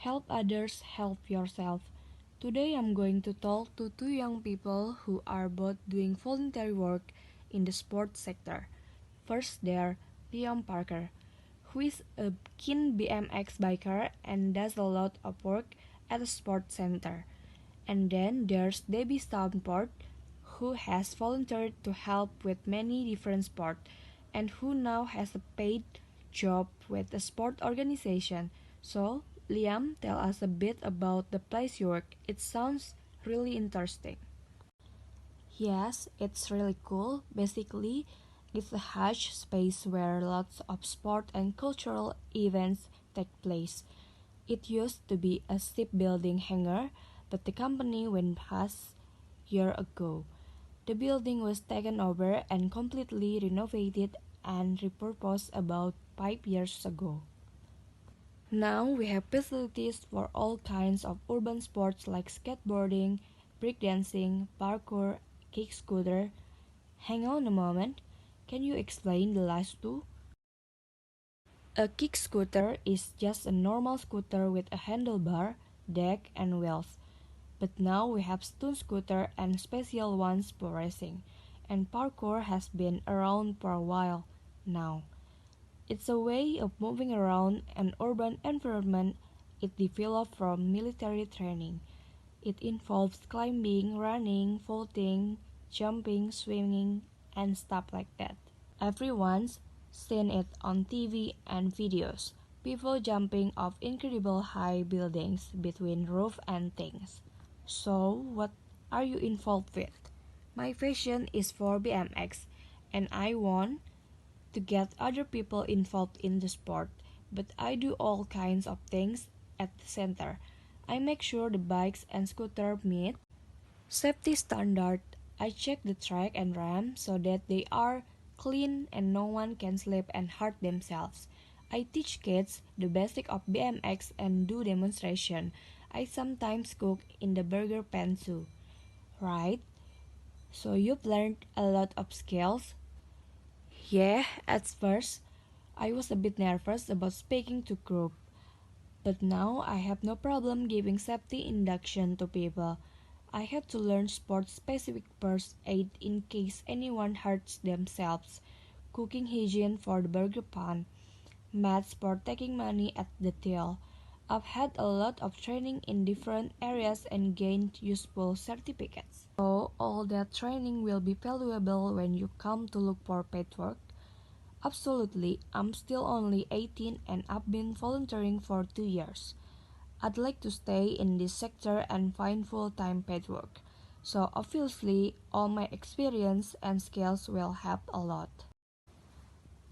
Help others, help yourself. Today I'm going to talk to two young people who are both doing voluntary work in the sports sector. First there, Liam Parker, who is a keen BMX biker and does a lot of work at a sports center. And then there's Debbie Stamport, who has volunteered to help with many different sports and who now has a paid job with a sport organization. So, Liam, tell us a bit about the place you work. It sounds really interesting. Yes, it's really cool. Basically, it's a huge space where lots of sport and cultural events take place. It used to be a shipbuilding hangar, but the company went past year ago. The building was taken over and completely renovated and repurposed about 5 years ago. Now we have facilities for all kinds of urban sports like skateboarding, breakdancing, parkour, kick scooter. Hang on a moment. Can you explain the last two? A kick scooter is just a normal scooter with a handlebar, deck, and wheels. But now we have stunt scooter and special ones for racing. And parkour has been around for a while now. It's a way of moving around an urban environment. It developed from military training. It involves climbing, running, vaulting, jumping, swimming, and stuff like that. Everyone's seen it on TV and videos. People jumping off incredible high buildings between roof and things. So, what are you involved with? My passion is for BMX, and I want to get other people involved in the sport, but I do all kinds of things at the center. I make sure the bikes and scooter meet safety standard. I check the track and ramp so that they are clean and no one can slip and hurt themselves. I teach kids the basic of BMX and do demonstration. I sometimes cook in the burger pan too. Right? So you've learned a lot of skills. Yeah, at first, I was a bit nervous about speaking to group, but now I have no problem giving safety induction to people. I had to learn sport-specific first aid in case anyone hurts themselves, cooking hygiene for the burger pan, maths for taking money at the till. I've had a lot of training in different areas and gained useful certificates. So all that training will be valuable when you come to look for paid work. Absolutely, I'm still only 18 and I've been volunteering for 2 years. I'd like to stay in this sector and find full-time paid work. So obviously, all my experience and skills will help a lot.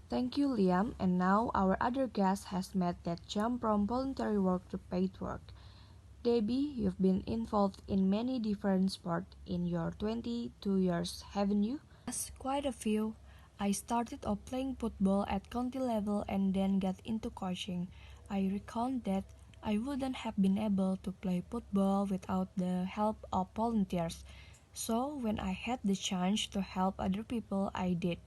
Thank you, Liam. And now our other guest has made that jump from voluntary work to paid work. Debbie, you've been involved in many different sports in your 22 years, haven't you? Yes, quite a few. I started off playing football at county level and then got into coaching. I recall that I wouldn't have been able to play football without the help of volunteers. So when I had the chance to help other people, I did.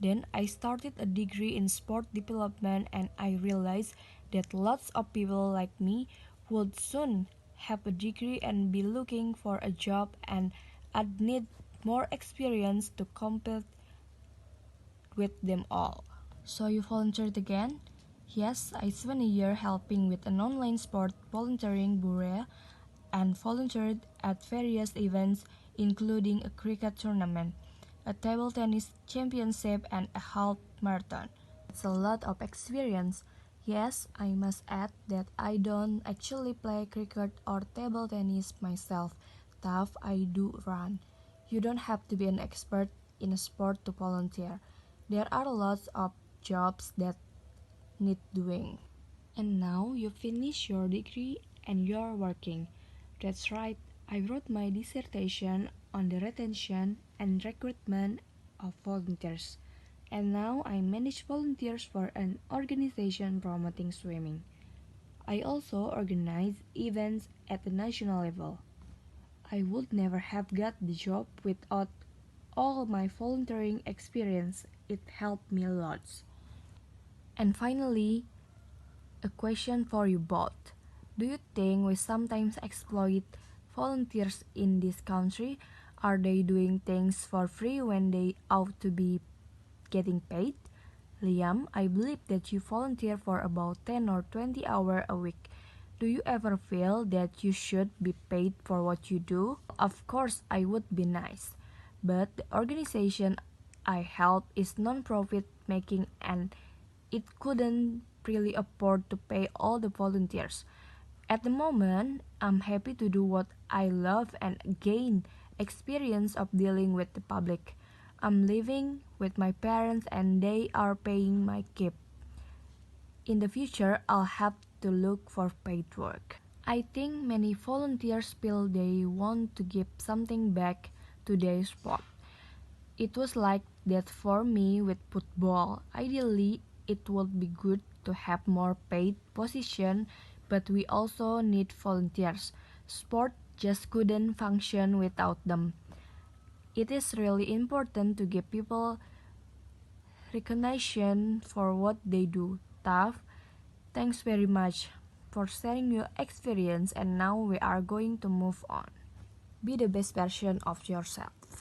Then I started a degree in sport development and I realized that lots of people like me would soon have a degree and be looking for a job and I'd need more experience to compete with them all. So you volunteered again? Yes, I spent a year helping with an online sport volunteering bureau and volunteered at various events including a cricket tournament, a table tennis championship and a half marathon. It's a lot of experience. Yes, I must add that I don't actually play cricket or table tennis myself, though I do run. You don't have to be an expert in a sport to volunteer. There are lots of jobs that need doing. And now you finish your degree and you're working. That's right, I wrote my dissertation on the retention and recruitment of volunteers. And now I manage volunteers for an organization promoting swimming. I also organize events at the national level. I would never have got the job without all my volunteering experience. It helped me lots. And finally, a question for you both. Do you think we sometimes exploit volunteers in this country? Are they doing things for free when they ought to be getting paid? Liam, I believe that you volunteer for about 10 or 20 hours a week. Do you ever feel that you should be paid for what you do? Of course, I would be nice. But the organization I help is non-profit making and it couldn't really afford to pay all the volunteers. At the moment, I'm happy to do what I love and gain experience of dealing with the public. I'm living with my parents and they are paying my keep. In the future, I'll have to look for paid work. I think many volunteers feel they want to give something back to their sport. It was like that for me with football. Ideally, it would be good to have more paid position, but we also need volunteers. Sport just couldn't function without them. It is really important to give people recognition for what they do. Tough. Thanks very much for sharing your experience and now we are going to move on. Be the best version of yourself.